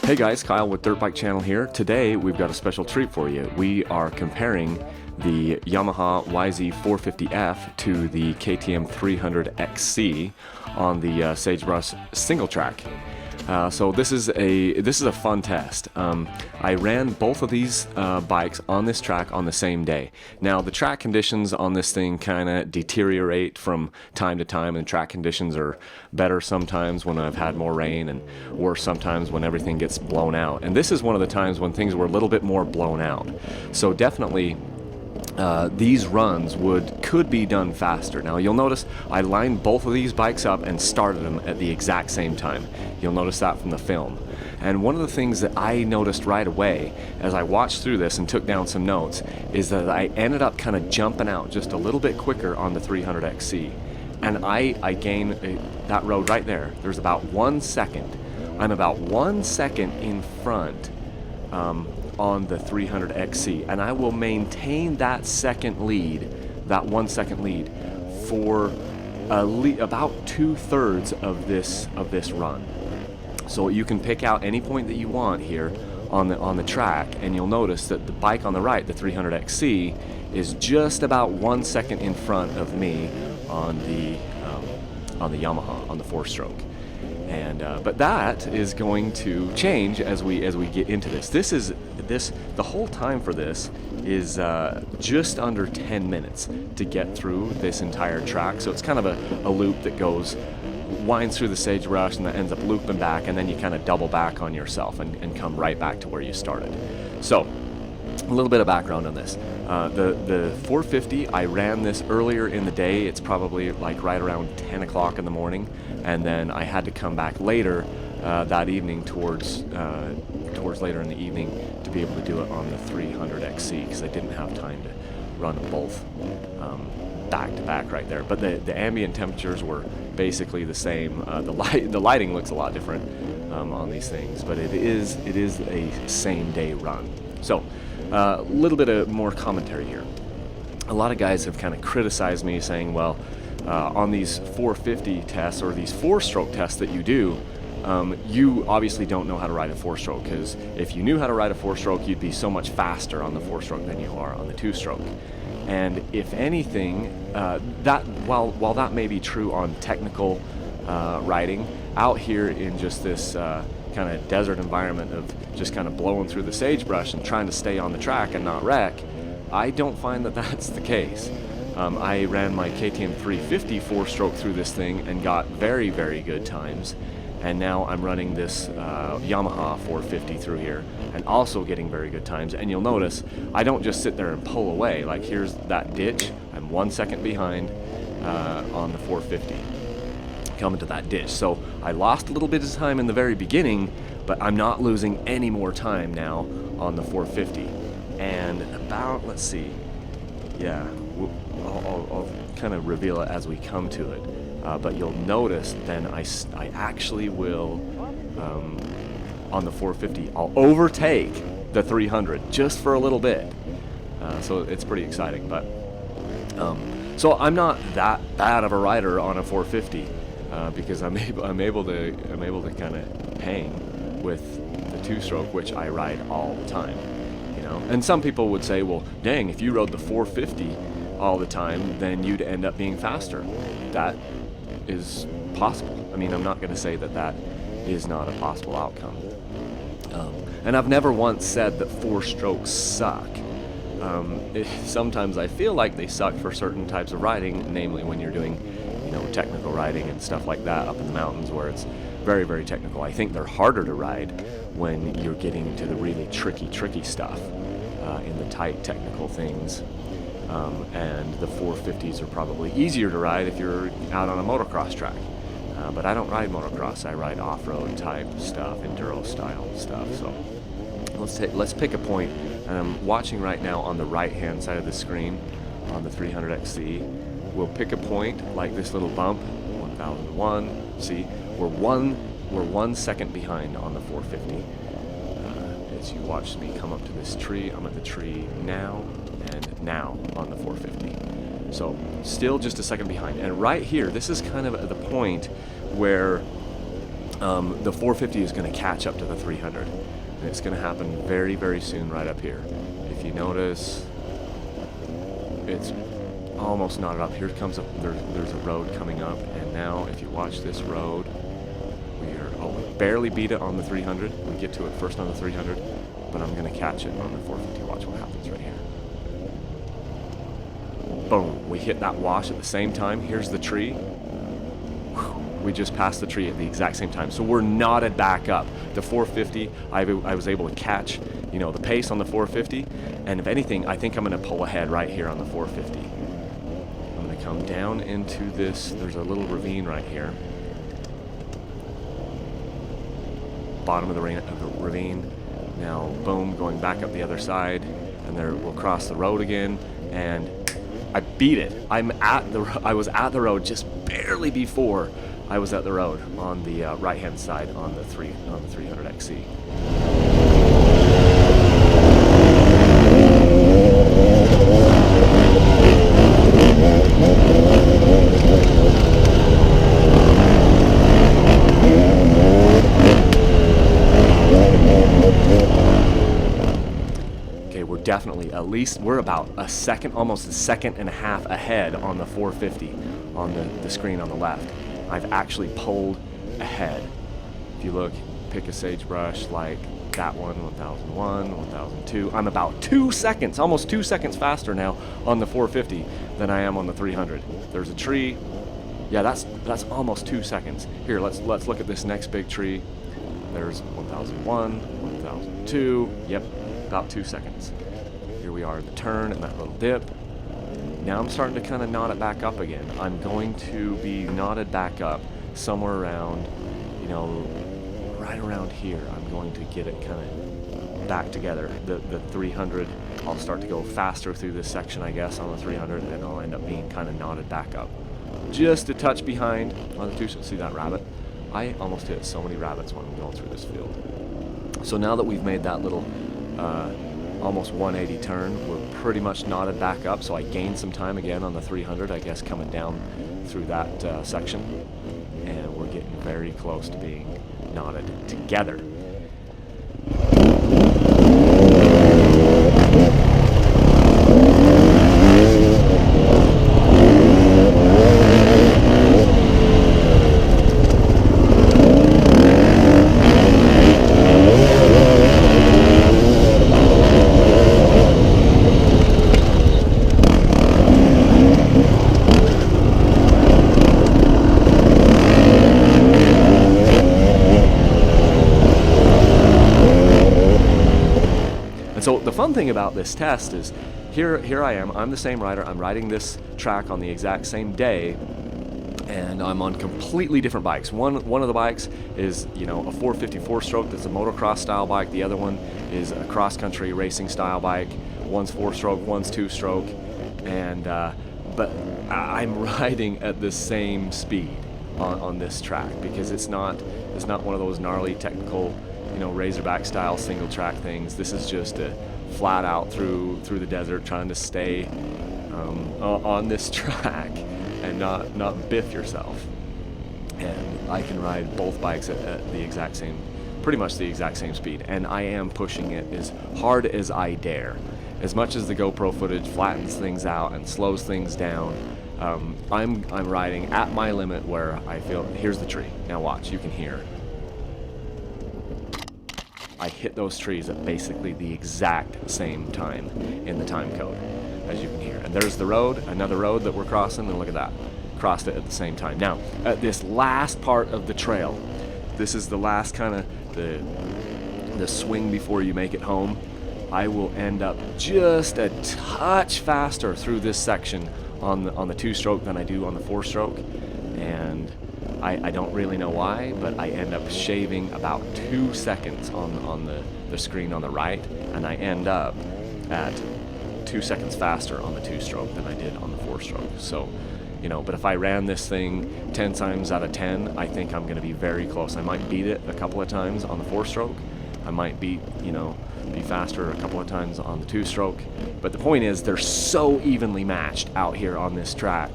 Hey guys, Kyle with Dirt Bike Channel here. Today we've got a special treat for you. We are comparing the Yamaha YZ450F to the KTM 300XC on the Sagebrush Singletrack. So this is a fun test. I ran both of these bikes on this track on the same day. Now the track conditions on this thing kind of deteriorate from time to time, and track conditions are better sometimes when I've had more rain and worse sometimes when everything gets blown out. And this is one of the times when things were a little bit more blown out. So definitely these runs could be done faster. Now you'll notice I lined both of these bikes up and started them at the exact same time. You'll notice that from the film. And one of the things that I noticed right away as I watched through this and took down some notes is that I ended up kind of jumping out just a little bit quicker on the 300XC. And I gained that road right there. There's about 1 second. I'm about 1 second in front on the 300XC, and I will maintain that second lead, that 1 second lead, for about 2/3 of this run. So you can pick out any point that you want here on the track, and you'll notice that the bike on the right, the 300XC, is just about 1 second in front of me on the Yamaha, on the 4-stroke. And but that is going to change as we get into this. The whole time for this is just under 10 minutes to get through this entire track. So it's kind of a loop that winds through the sagebrush and that ends up looping back, and then you kind of double back on yourself and come right back to where you started. So a little bit of background on this. The 450, I ran this earlier in the day. It's probably like right around 10 o'clock in the morning, and then I had to come back later that evening towards later in the evening to be able to do it on the 300XC because I didn't have time to run them both back to back right there. But the ambient temperatures were basically the same. The lighting looks a lot different on these things, but it is a same day run. So a little bit of more commentary here. A lot of guys have kind of criticized me saying, well, on these 450 tests or these 4-stroke tests that you do, you obviously don't know how to ride a 4-stroke, because if you knew how to ride a 4-stroke, you'd be so much faster on the 4-stroke than you are on the 2-stroke. And if anything, while that may be true on technical riding, out here in just this kind of desert environment of just kind of blowing through the sagebrush and trying to stay on the track and not wreck, I don't find that that's the case. I ran my KTM 350 4-stroke through this thing and got very, very good times. And now I'm running this Yamaha 450 through here and also getting very good times. And you'll notice I don't just sit there and pull away. Like, here's that ditch. I'm 1 second behind on the 450 coming to that ditch. So I lost a little bit of time in the very beginning, but I'm not losing any more time now on the 450. And about, let's see, yeah, I'll kind of reveal it as we come to it. But you'll notice then I actually will, on the 450, I'll overtake the 300 just for a little bit. So it's pretty exciting. But so I'm not that bad of a rider on a 450 because I'm able to kind of hang with the 2-stroke, which I ride all the time. You know, and some people would say, well, dang, if you rode the 450 all the time, then you'd end up being faster. That is possible. I mean, I'm not going to say that is not a possible outcome. And I've never once said that 4-strokes suck. Sometimes I feel like they suck for certain types of riding, namely when you're doing, technical riding and stuff like that up in the mountains where it's very, very technical. I think they're harder to ride when you're getting into the really tricky stuff in the tight technical things. And the 450s are probably easier to ride if you're out on a motocross track. But I don't ride motocross. I ride off-road type stuff, Enduro style stuff. So let's pick a point. And I'm watching right now on the right-hand side of the screen on the 300XC. We'll pick a point like this little bump, 1001. See, we're 1 second behind on the 450. As you watch me come up to this tree, I'm at the tree now. And now on the 450. So still just a second behind. And right here, this is kind of at the point where the 450 is going to catch up to the 300. And it's going to happen very, very soon right up here. If you notice, it's almost knotted up. Here comes there's a road coming up, and now if you watch this road, we barely beat it on the 300. We get to it first on the 300, but I'm going to catch it on the 450. Watch what happens right here. Boom, we hit that wash at the same time. Here's the tree. Whew. We just passed the tree at the exact same time. So we're knotted back up. The 450, I was able to catch, you know, the pace on the 450. And if anything, I think I'm going to pull ahead right here on the 450. I'm going to come down into this. There's a little ravine right here. Bottom of the ravine. Now, boom, going back up the other side. And there we'll cross the road again. And I beat it. I was at the road just barely before I was at the road on the right-hand side on the 300XC. Definitely, at least we're about a second, almost a second and a half ahead on the 450 on the screen on the left. I've actually pulled ahead. If you look, pick a Sagebrush like that one, 1001, 1002. I'm about 2 seconds, almost 2 seconds faster now on the 450 than I am on the 300. There's a tree. Yeah, that's almost 2 seconds. Here, let's look at this next big tree. There's 1001, 1002. Yep, about 2 seconds. Here we are at the turn and that little dip. Now I'm starting to kind of knot it back up again. I'm going to be knotted back up somewhere around, you know, right around here. I'm going to get it kind of back together. The 300, I'll start to go faster through this section, I guess, on the 300, and I'll end up being kind of knotted back up. Just a touch behind on the 2. See that rabbit? I almost hit so many rabbits when I'm going through this field. So now that we've made that little almost 180 turn, we're pretty much knotted back up, so I gained some time again on the 300, I guess, coming down through that section, and we're getting very close to being knotted together. So the fun thing about this test is here I am, I'm the same rider, I'm riding this track on the exact same day, and I'm on completely different bikes. One of the bikes is, you know, a 454 stroke that's a motocross style bike, the other one is a cross-country racing style bike. One's 4-stroke, one's 2-stroke, and but I'm riding at the same speed on this track because it's not one of those gnarly technical, you know, Razorback style single track things. This is just a flat out through the desert, trying to stay on this track and not biff yourself. And I can ride both bikes at the exact same, pretty much the exact same speed, and I am pushing it as hard as I dare. As much as the GoPro footage flattens things out and slows things down, I'm riding at my limit where I feel. Here's the tree. Now watch, you can hear. I hit those trees at basically the exact same time in the time code, as you can hear. And there's the road, another road that we're crossing, and look at that. Crossed it at the same time. Now, at this last part of the trail, this is the last kind of the swing before you make it home. I will end up just a touch faster through this section on the 2-stroke than I do on the 4-stroke, and I don't really know why, but I end up shaving about 2 seconds on the screen on the right, and I end up at 2 seconds faster on the 2-stroke than I did on the 4-stroke. So, you know, but if I ran this thing 10 times out of 10, I think I'm going to be very close. I might beat it a couple of times on the 4-stroke. I might be faster a couple of times on the 2-stroke. But the point is, they're so evenly matched out here on this track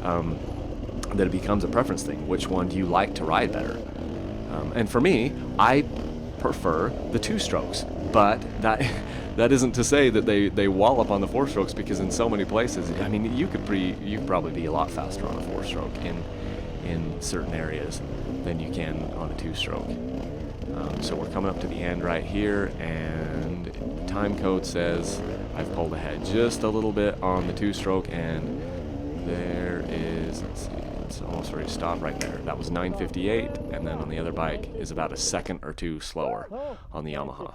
that it becomes a preference thing. Which one do you like to ride better? And for me, I prefer the 2-strokes, but that isn't to say that they wallop on the 4-strokes, because in so many places, I mean, you could probably be a lot faster on a 4-stroke in certain areas than you can on a 2-stroke. So we're coming up to the end right here, and time code says I've pulled ahead just a little bit on the 2-stroke, and there is, let's see, it's almost ready to stop right there. That was 9:58, and then on the other bike is about a second or two slower on the Yamaha.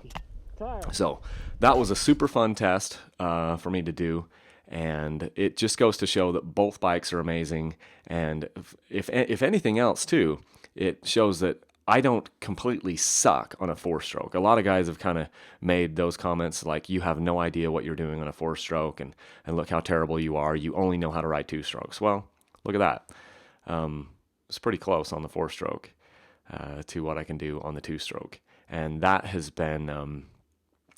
So that was a super fun test for me to do, and it just goes to show that both bikes are amazing. And if anything else too, it shows that I don't completely suck on a 4-stroke. A lot of guys have kind of made those comments like, you have no idea what you're doing on a 4-stroke, and look how terrible you are. You only know how to ride 2-strokes. Well, look at that. It's pretty close on the 4-stroke to what I can do on the 2-stroke. And that has been,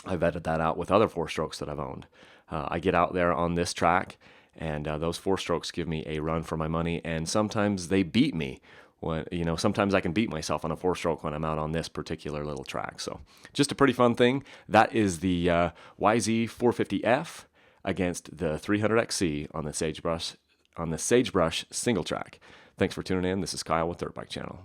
I've vetted that out with other 4-strokes that I've owned. I get out there on this track, and those 4-strokes give me a run for my money, and sometimes they beat me. Sometimes I can beat myself on a 4-stroke when I'm out on this particular little track. So just a pretty fun thing. That is the YZ450F against the 300XC on the Sagebrush Singletrack. Thanks for tuning in. This is Kyle with Dirt Bike Channel.